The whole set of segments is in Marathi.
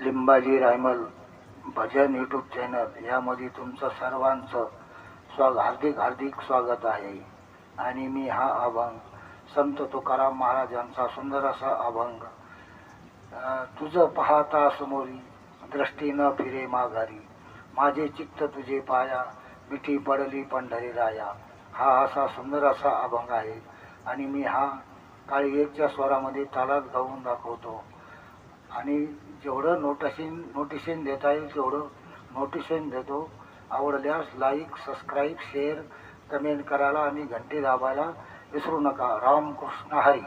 लिंबाजी रायमल भजन यूट्यूब चॅनल यामध्ये तुमचं सर्वांचं हार्दिक स्वागत आहे। आणि मी हा अभंग संत तुकाराम महाराजांचा सुंदर असा अभंग, तुझं पाहता समोरी दृष्टी न फिरे माघारी, माझे चित्त तुझे पाया मिठी पडली पंढरी राया, हा असा सुंदर असा अभंग आहे। आणि मी हा काळी एकच्या स्वरामध्ये तालात गाऊन दाखवतो। आणि जेवढं नोटिशन देता येईल तेवढं नोटिशन देतो। आवडल्यास लाईक, सबस्क्राईब, शेअर, कमेंट करायला आणि घंटी दाबायला विसरू नका। रामकृष्ण हरी।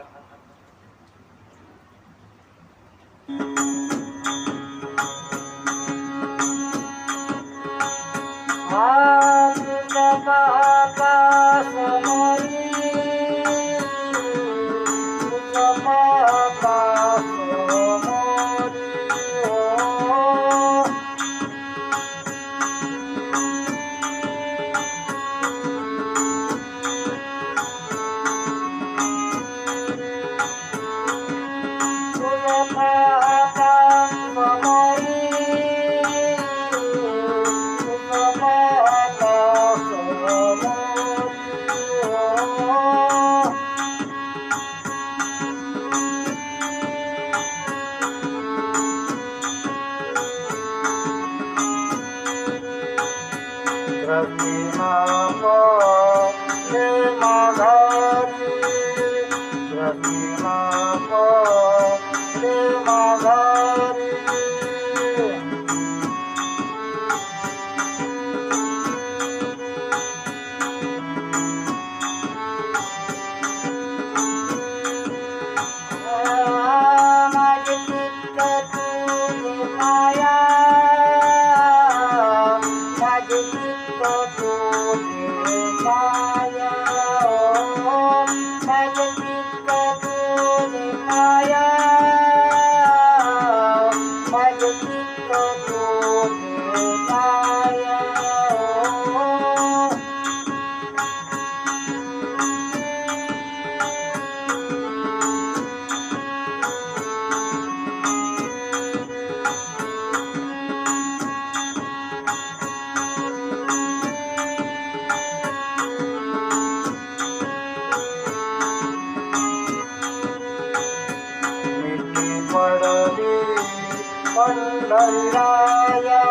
पंढरी राया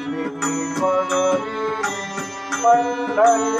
मिठी पडली पंढरी